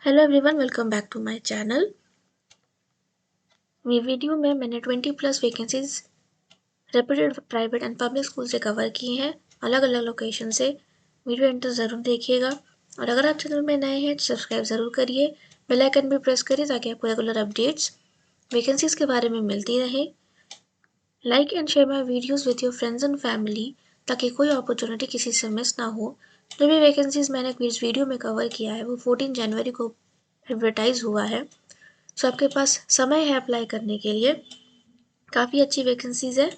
Hello everyone, welcome back to my channel. ये video में मैंने 20+ vacancies reputed private and public school से cover की हैं, अलग अलग लोकेशन से। वीडियो एंड तक ज़रूर देखिएगा और अगर आप चैनल में नए हैं तो सब्सक्राइब ज़रूर करिए, बेल आइकन भी प्रेस करिए ताकि आपको रेगुलर अपडेट्स वैकेंसीज के बारे में मिलती रहे। Like and share my videos with your friends and family ताकि कोई अपॉर्चुनिटी किसी से मिस ना हो। जो भी वैकेंसीज मैंने इस वीडियो में कवर किया है वो 14 जनवरी को एडवर्टाइज हुआ है, सो आपके पास समय है अप्लाई करने के लिए। काफ़ी अच्छी वैकेंसीज है।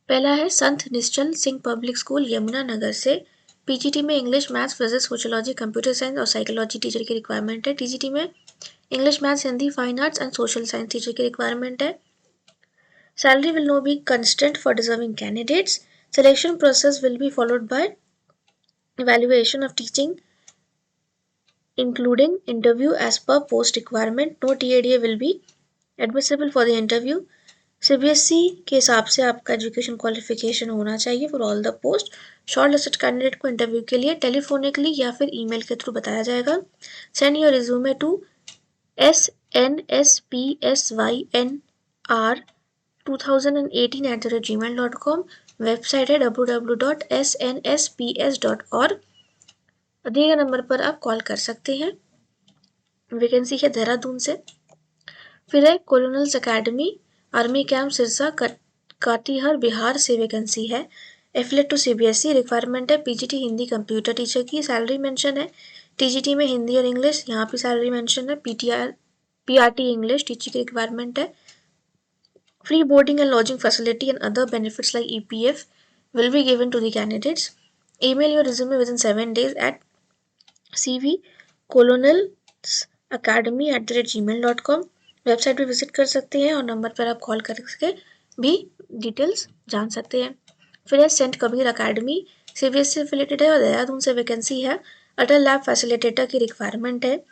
पहला है संत निश्चल सिंह पब्लिक स्कूल यमुनानगर से। पीजीटी में English, maths, physics, sociology, computer science और साइकोलॉजी टीचर की रिक्वायरमेंट है। टीजीटी में English, maths, Hindi, fine arts and social science teacher की रिक्वायरमेंट है। Salary will no be constant for deserving candidates. Selection process will be followed by evaluation of teaching including interview as per post requirement. No TADA will be admissible for the interview. CBSE के हिसाब से आपका education qualification होना चाहिए for all the post. Short listed candidate को interview के लिए telephonically या फिर ईमेल के थ्रू बताया जाएगा। Send your resume to snspsynr2018@gmail.com। Website है www.snsps.org। दिए गए नंबर पर आप कॉल कर सकते हैं। वैकेंसी है देहरादून से। फिर है colonels academy, army camp Sirsa, Katihar, Bihar से वैकेंसी है। Affiliate to CBSE. रिक्वायरमेंट है पीजीटी हिंदी कंप्यूटर टीचर की। सैलरी मेंशन है टीजीटी में हिंदी और इंग्लिश, यहाँ पे सैलरी मेंशन है। पीआरटी इंग्लिश टीचर की रिक्वायरमेंट है। Free boarding and lodging facility and other benefits like EPF will be given to the candidates. Email your resume within 7 days at cvcolonelsacademy@gmail.com। Website भी visit कर सकते हैं और number पर आप कॉल करके भी डिटेल्स जान सकते हैं। फिर है Saint Kabir academy, CBSE affiliated है और देहरादून से वैकेंसी है। अटल लैब फैसिलिटेटर की रिक्वायरमेंट है।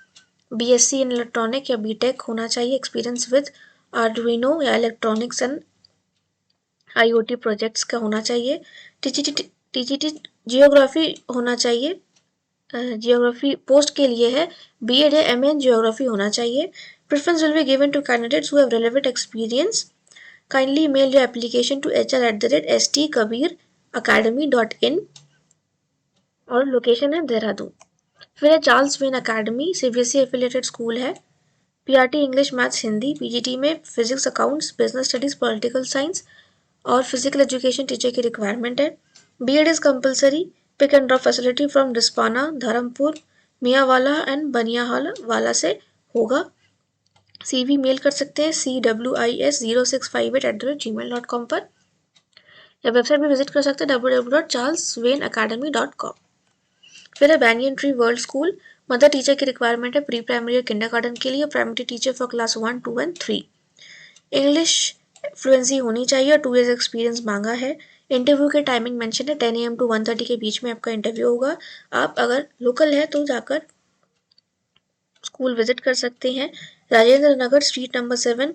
बीएससी इन इलेक्ट्रॉनिक या बीटेक होना चाहिए। एक्सपीरियंस विद आर्डुइनो या इलेक्ट्रॉनिक्स एंड आईओटी प्रोजेक्ट्स का होना चाहिए। टीजीटी जियोग्राफी होना चाहिए। जियोग्राफी पोस्ट के लिए है। बीएड या एमए इन जियोग्राफी होना चाहिए। Preference will be given to candidates who have relevant experience. Kindly mail your application to hr@stkabiracademy.in और लोकेशन है देहरादून। फिर है Charles Wayne Academy, CBSE affiliated school है। PRT English, maths, Hindi. PGT में physics, accounts, business studies, political science और physical education teacher की requirement है। BEd is compulsory. Pick and drop facility from डिस्पाना, धर्मपुर, मियावाला एंड बनियावाला से होगा। सीवी मेल कर सकते हैं cwis0658@gmail.com पर, या वेबसाइट भी विजिट कर सकते हैं www.charleswainacademy.com। फिर है banyan tree world school, mother teacher की रिक्वायरमेंट है प्री प्राइमरी और किंडरगार्टन के लिए। Primary teacher for class 1, 2 and 3। English fluency होनी चाहिए और 2 years एक्सपीरियंस मांगा है। इंटरव्यू के टाइमिंग मेंशन है 10 AM to 1:30 के बीच में आपका इंटरव्यू होगा। आप अगर लोकल है तो जाकर स्कूल विजिट कर सकते हैं। Rajendra Nagar street number 7,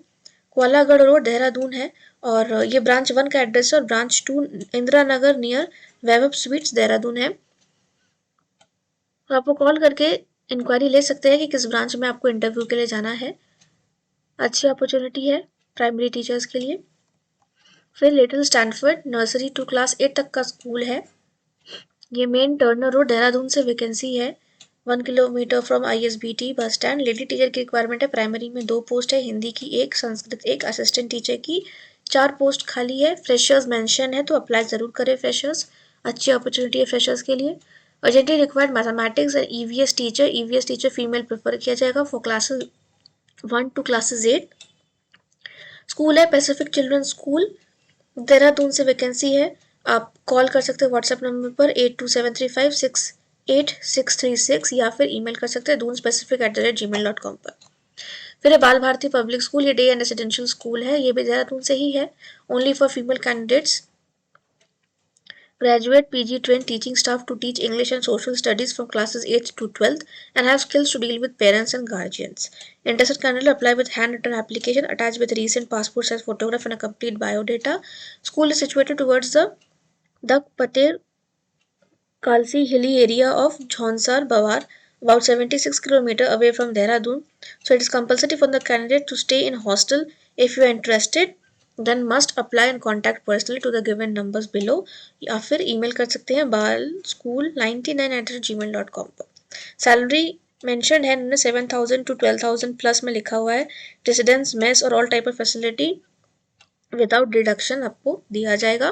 Kaulagarh road, Dehradun है और ये ब्रांच 1 का एड्रेस है और branch 2 Indira Nagar near Vaibhav sweets Dehradun है। तो आपको कॉल करके इंक्वायरी ले सकते हैं कि किस ब्रांच में आपको इंटरव्यू के लिए जाना है। अच्छी अपॉर्चुनिटी है प्राइमरी टीचर्स के लिए। फिर Little Stanford nursery to class 8 तक का स्कूल है। ये मेन टर्नर रोड देहरादून से वैकेंसी है 1 kilometre from ISBT bus stand. Lady teacher की रिक्वायरमेंट है। प्राइमरी में 2 पोस्ट है, हिंदी की 1, संस्कृत 1, असिस्टेंट टीचर की 4 पोस्ट खाली है। फ्रेशर्स मेंशन है तो अप्लाई ज़रूर करें फ्रेशर्स, अच्छी अपॉर्चुनिटी है फ्रेशर्स के लिए। Urgently required mathematics and EVS teacher female prefer किया जाएगा for classes 1 to classes 8। School है पैसिफिक चिल्ड्रन स्कूल, देहरादून से वैकेंसी है। आप कॉल कर सकते हैं व्हाट्सएप नंबर पर 8273568636 या फिर ईमेल कर सकते हैं doonspecific@gmail.com पर। फिर है बाल भारती पब्लिक स्कूल, ये डे एंड रेसिडेंशियल स्कूल है, ये भी देहरादून से ही है। Only for female candidates, graduate PG trained teaching staff to teach English and social studies from classes 8th to 12th and have skills to deal with parents and guardians. Interested candidate apply with handwritten application attached with recent passport size photograph and a complete biodata. School is situated towards the Dak Pater Kalsi hilly area of Jhonsar Bawar about 76 kilometers away from Dehradun. So it is compulsory for the candidate to stay in hostel. If you are interested, then must apply and contact personally to the given numbers below. या फिर email कर सकते हैं balschool99@gmail.com पर. Salary mentioned है 7,000 to 12,000 plus में लिखा हुआ है. Residence, mess और all type of facility without deduction आपको दिया जाएगा.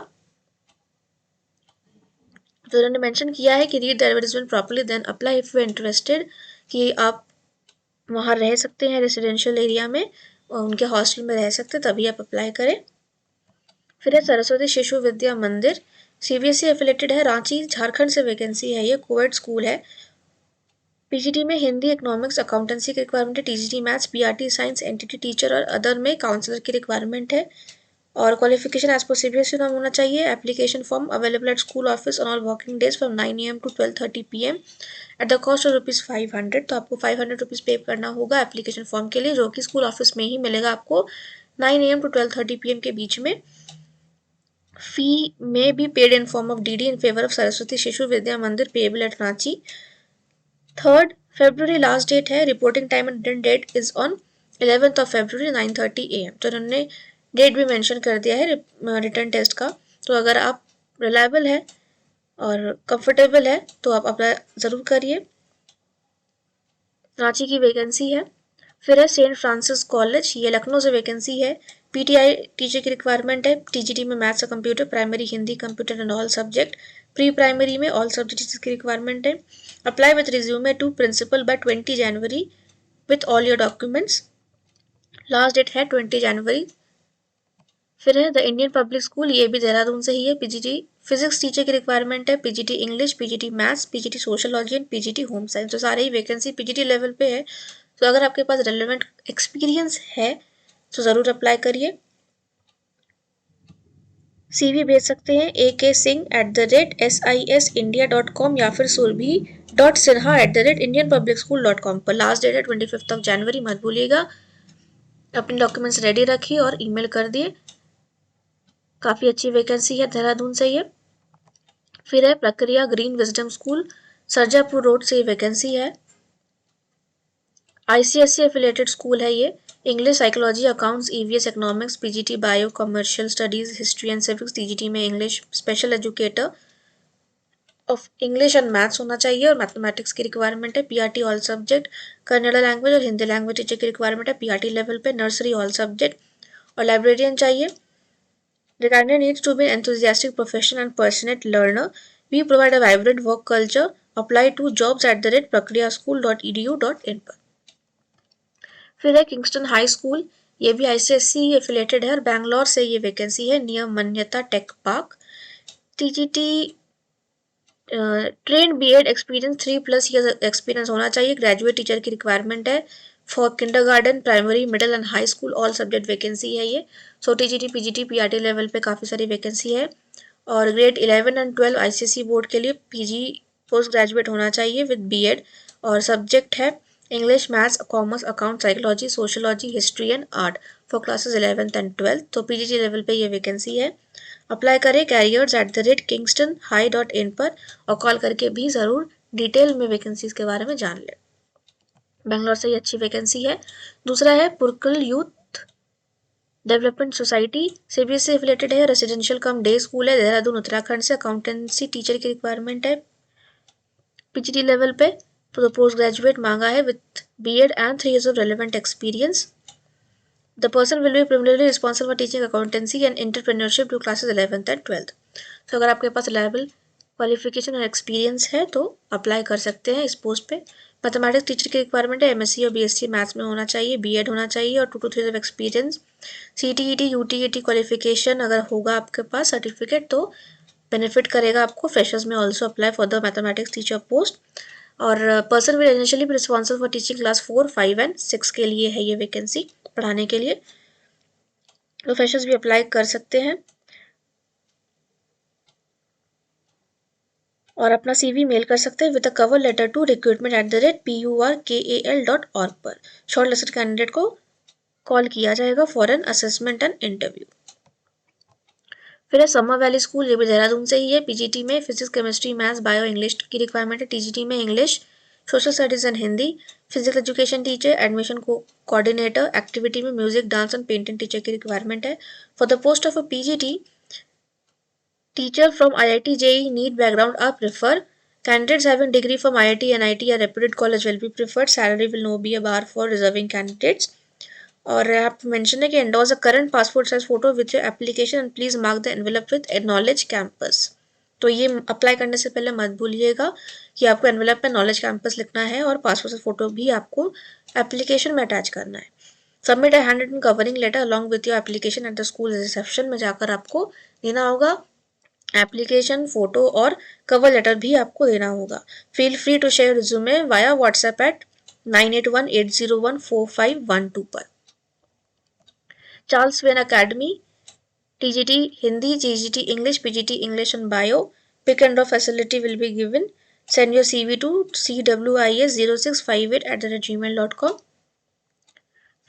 तो उन्होंने मेंशन किया है कि read the advertisement properly then apply if you are interested, कि आप वहाँ रह सकते हैं रेसिडेंशियल एरिया में और उनके हॉस्टल में रह सकते हैं, तभी आप अप्लाई करें. फिर है सरस्वती शिशु विद्या मंदिर, सीबीएसई एफिलेटेड है, रांची झारखंड से वैकेंसी है. ये कोविड स्कूल है. पीजीटी में हिंदी, इकोनॉमिक्स, अकाउंटेंसी की रिक्वायरमेंट है. TGT maths, PRT science, NTT teacher और अदर में काउंसलर की रिक्वायरमेंट है. और क्वालिफिकेशन एज पर सीबीएसई नॉर्म होना चाहिए. Application form available at school office on all working days from 9 AM to 12:30 PM at the cost of ₹500. तो आपको ₹500 पे करना होगा एप्लीकेशन फॉर्म के लिए, जो कि स्कूल ऑफिस में ही मिलेगा आपको 9 AM to 12:30 PM के बीच में. फी में be paid in form of DD in favour of Saraswati Shishu Vidya Mandir payable at Ranchi. 3rd February last date है. Reporting time and return date is on 11th of February 9:30 AM. तो उन्होंने date भी mention कर दिया है रिटर्न टेस्ट का. तो अगर आप रिलायबल है और कंफर्टेबल है तो आप अप्लाई ज़रूर करिए. रांची की वैकेंसी है. फिर है सेंट फ्रांसिस कॉलेज, ये लखनऊ से वैकेंसी है. पीटीआई टीचर की रिक्वायरमेंट है. टीजीटी में मैथ्स और computer, primary Hindi, computer and all subject. Pre primary में ऑल सब्जेक्ट्स की रिक्वायरमेंट है. Apply with resume to principal by 20 January with all your documents. Last date है 20 जनवरी. फिर है द इंडियन पब्लिक स्कूल, ये भी देहरादून से ही है. पीजीटी फिजिक्स टीचर की रिक्वायरमेंट है. PGT English, PGT maths, PGT sociology and PGT home science. तो सारे ही वैकेंसी पीजीटी लेवल पे है. तो अगर आपके पास रेलेवेंट एक्सपीरियंस है तो ज़रूर अप्लाई करिए. CV भेज सकते हैं akSingh@sisindia.com या फिर surbhi.sinha@indianpublicschool.com पर. लास्ट डेट है 25 जनवरी, मत भूलिएगा. अपने डॉक्यूमेंट्स रेडी रखिए और ईमेल कर दिए. काफ़ी अच्छी वैकेंसी है, देहरादून से ये. फिर है Prakriya Green Wisdom School, Sarjapur road से ये वैकेंसी है. ICSE एफिलेटेड स्कूल है ये. English, psychology, accounts, EVS, economics, PGT bio, commercial studies, history and civics. TGT में English, special educator of English and maths होना चाहिए और मैथमेटिक्स की रिक्वायरमेंट है. PRT all subject, Kannada language और हिंदी लैंग्वेज टीचर की रिक्वायरमेंट है पीआरटी लेवल पे. नर्सरी ऑल सब्जेक्ट और लाइब्रेरियन चाहिए. The candidate needs to be an enthusiastic, professional and passionate learner. We provide a vibrant work culture. Apply to jobs@prakriyaschool.edu.in पर. फिर है Kingston high school, ये भी ICSE एफिलेटेड है और बैंगलोर से ये वैकेंसी है. नियम Manyata tech park. TGT trained BEd experience 3+ year experience होना चाहिए. ग्रेजुएट टीचर की रिक्वायरमेंट है for kindergarten, primary, middle and high school all subject vacancy है ये. So TGT PGT PRT level पे काफ़ी सारी वैकेंसी है. और ग्रेड 11 एंड 12 ICSE बोर्ड के लिए पीजी पोस्ट ग्रेजुएट होना चाहिए विद बीएड. और सब्जेक्ट है English, maths, commerce, account, psychology, sociology, history and art for classes 11th and 12th. तो पीजीटी लेवल पे ये वैकेंसी है. अप्लाई करें careers@kingstonhigh.in पर और कॉल करके भी ज़रूर डिटेल में वैकेंसीज के बारे में जान लें. बेंगलोर से ही अच्छी वैकेंसी है. दूसरा है Purkal Youth Development Society, CBSE affiliated है. रेसिडेंशियल कम डे स्कूल है, देहरादून उत्तराखंड से. अकाउंटेंसी टीचर की रिक्वायरमेंट है पीजीटी लेवल पे. तो पोस्ट ग्रेजुएट मांगा है with BEd and 3 years of relevant experience. The person will be primarily responsible for teaching accountancy and entrepreneurship to classes 11th and 12th. तो अगर आपके पास रिलायबल क्वालिफिकेशन और एक्सपीरियंस है तो अप्लाई कर सकते हैं इस पोस्ट पे. मैथमेटिक्स टीचर की रिक्वायरमेंट है. MSc और BSc मैथ्स में होना चाहिए. बीएड होना चाहिए और 2 to 3 years of experience. CTET UTET qualification अगर होगा आपके पास सर्टिफिकेट तो बेनिफिट करेगा आपको. Freshers may also apply for the mathematics teacher post. और person will initially be responsible for teaching class 4, 5 and 6 के लिए है ये वैकेंसी, पढ़ाने के लिए. तो फ्रेशर्स भी अप्लाई कर सकते हैं और अपना CV मेल कर सकते हैं with a cover letter to recruitment@purkal.org पर. शॉर्ट लिस्टेड कैंडिडेट को कॉल किया जाएगा for an assessment and interview. फिर है समर वैली स्कूल, ये भी देहरादून से ही है. पीजीटी में physics, chemistry, maths, bio, English की रिक्वायरमेंट है. टीजीटी में English, social studies and Hindi, physical education teacher, admission coordinator, activity में music, dance and painting teacher की रिक्वायरमेंट है। For the post of a PGT teacher from IIT JEE NEET background are preferred. Candidates having degree from IIT, NIT or reputed college will be preferred. Salary will not be a bar for reserving candidates. और आप mention है कि endorse a current passport size photo with your application and please mark the envelope with acknowledge campus. तो ये apply करने से पहले मत भूलिएगा कि आपको एनवेलप पे नॉलेज कैंपस लिखना है और पासपोर्ट साइज फोटो भी आपको एप्लीकेशन में अटैच करना है। Submit a hand written covering letter along with your application at the school reception में जाकर आपको देना होगा। एप्लीकेशन फोटो और कवर लेटर भी आपको देना होगा। Feel free to share resume via WhatsApp at 9818014512 पर। Charles Wayne academy, TGT Hindi, GGT English, PGT English and Bio. Pick and drop facility will be given. Send your CV to cwis0658@gmail.com.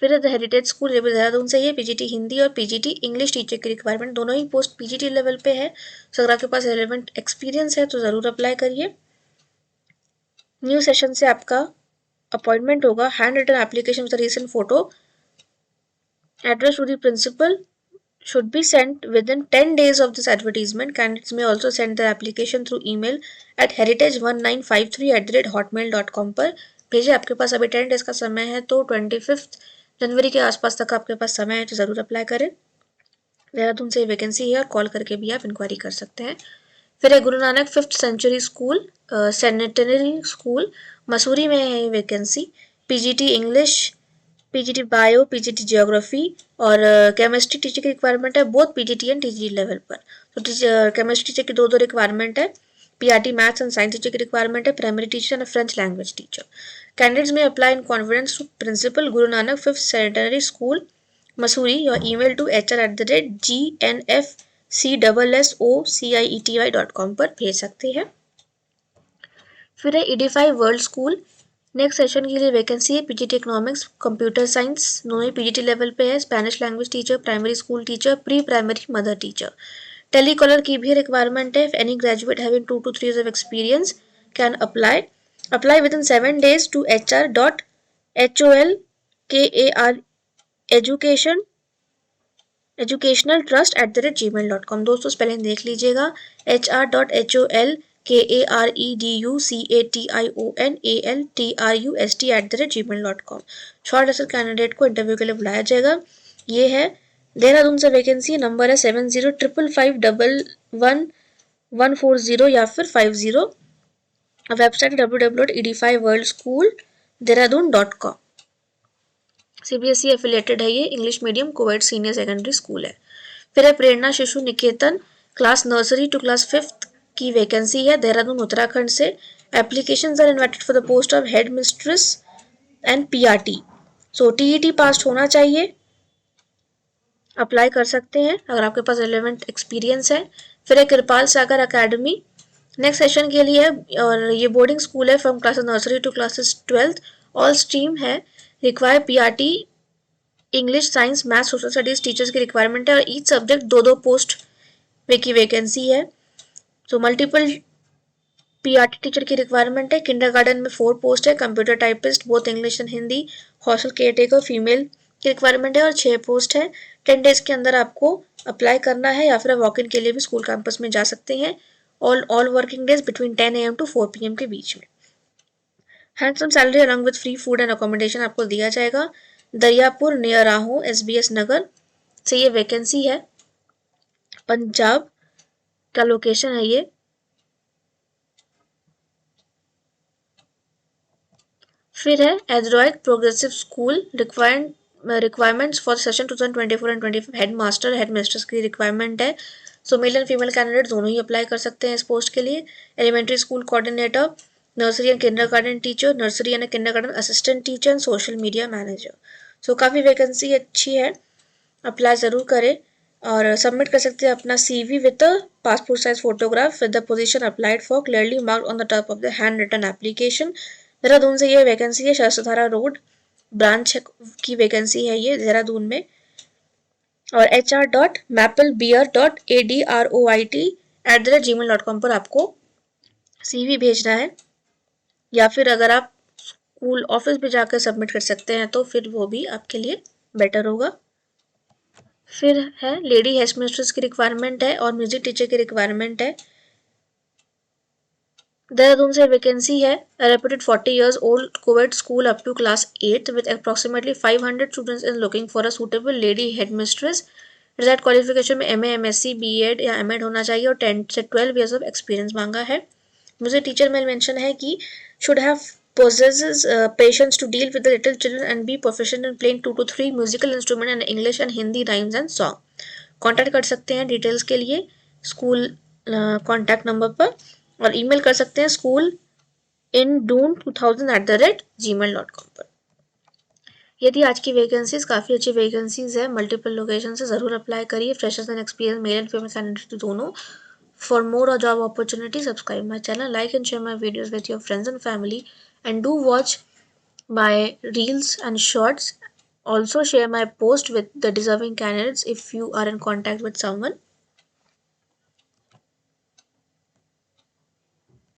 फिर the heritage school ये भी देहरादून से ही है। PGT Hindi और PGT English teacher की requirement दोनों ही post PGT level पे है। तो अगर आपके पास रेलेवेंट एक्सपीरियंस है तो ज़रूर अप्लाई करिए। न्यू सेशन से आपका अपॉइंटमेंट होगा। Hand written application with recent photo, address to the principal should be sent within 10 days of this advertisement. Candidates may also send their application through email at heritage1953@hotmail.com पर भेजे। आपके पास अभी 10 days का समय है तो 25 जनवरी के आसपास तक आपके पास समय है तो ज़रूर अप्लाई करें। देहरादून से वैकेंसी है और कॉल करके भी आप इंक्वायरी कर सकते हैं। फिर है Guru Nanak 5th century school centenary school Mussoorie में है vacancy. PGT English, PGT bio, PGT geography और केमिस्ट्री टीचर की रिक्वायरमेंट है both PGT and TGT level पर। तो केमिस्ट्री टीचर की दो रिक्वायरमेंट है। PRT maths and science teacher की रिक्वायरमेंट है, primary teacher and French language teacher. Candidates may apply in confidence to principal Guru Nanak 5th centenary school Mussoorie. Your email to hr@gnfcssociety.com पर भेज सकते हैं। फिर है ED5 world school. Next session के लिए वैकेंसी है पीजीटी इकोनॉमिक्स, कंप्यूटर साइंस, दोनों ही पीजीटी लेवल पे है। Spanish language teacher, primary school teacher, pre primary mother teacher. Telecaller की भी रिक्वायरमेंट है। Any graduate having 2 to 3 years of experience can apply. Apply within 7 days to hr.holkareducational@gmail.com। दोस्तों spelling देख लीजिएगा, hr.holkareducationaltrust@gmail.com। Short listed candidate को interview के लिए बुलाया जाएगा। ये है देहरादून से वैकेंसी। नंबर है 7055511140 या फिर 50। Website www.ed5worldschool.dehradun.com। CBSE एफिलेटेड है ये, English medium coed senior secondary school है। फिर है Prerna Shishu Niketan class nursery to class 5th की वैकेंसी है देहरादून उत्तराखंड से। Applications are invited for the post of headmistress and PRT. So TET pass होना चाहिए, अप्लाई कर सकते हैं अगर आपके पास रिलेवेंट एक्सपीरियंस है। फिर है Kripal Sagar academy, next session के लिए है और ये बोर्डिंग स्कूल है from classes nursery to classes 12th। All stream है। Require PRT English, science, math, social studies teachers की रिक्वायरमेंट है और ईच सब्जेक्ट 2 पोस्ट की वैकेंसी है। तो मल्टीपल पीआरटी टीचर की रिक्वायरमेंट है। किंडरगार्टन में 4 पोस्ट है। Computer typist both English and Hindi. Hostel caretaker female की रिक्वायरमेंट है और 6 पोस्ट है। 10 डेज के अंदर आपको अप्लाई करना है या फिर वॉक इन के लिए भी स्कूल कैंपस में जा सकते हैं। All working days between 10 AM to 4 PM के बीच में। Handsome salary along with free food and accommodation आपको दिया जाएगा। दरियापुर नियर राहू SBS नगर से ये वैकेंसी है। पंजाब का लोकेशन है ये। फिर है Android progressive school requirements for session 2024 and 25 head master head mistress की रिक्वायरमेंट है। सो मेल एंड फीमेल कैंडिडेट दोनों ही अप्लाई कर सकते हैं इस पोस्ट के लिए। Elementary school coordinator, nursery and kindergarten teacher, nursery and kindergarten assistant teacher and social media manager. So काफ़ी वैकेंसी अच्छी है, अप्लाई ज़रूर करें और सबमिट कर सकते हैं अपना CV with a passport size photograph with the position applied for clearly marked on the top of the hand written application. Dehradun से ये वैकेंसी है। शास्त्रधारा रोड ब्रांच की वैकेंसी है ये देहरादून में। और hr.mapplebeer.adroit@gmail.com पर आपको CV भेजना है। या फिर अगर आप स्कूल ऑफिस भी जाकर सबमिट कर सकते हैं तो फिर वो भी आपके लिए बेटर होगा। फिर है लेडी हेडमिस्ट्रेस की रिक्वायरमेंट है और म्यूजिक टीचर की रिक्वायरमेंट है। देहरादून से वैकेंसी है। A reputed 40 years old co-ed school up to class 8th with approximately 500 students is looking for a suitable lady headmistress. Result qualification में MA MSc BEd या MEd होना चाहिए और 10 से 12 years of experience मांगा है। मुझे टीचर में मेंशन है कि should have possesses patience to deal with the little children and be proficient in playing 2 to 3 musical instrument in English and Hindi rhymes and song. Contact कर सकते हैं details के लिए स्कूल कांटेक्ट नंबर पर, और email कर सकते हैं स्कूल इन डून 2000@gmail.com पर। यदि आज की वैकेंसीज काफ़ी अच्छी वैकेंसीज है, मल्टीपल लोकेशन से ज़रूर अप्लाई करिए। Freshers and experience male and female candidate दोनों। For more job opportunity subscribe my channel, like and share my videos with your friends and family and do watch my reels and shorts. Also share my post with the deserving candidates if you are in contact with someone.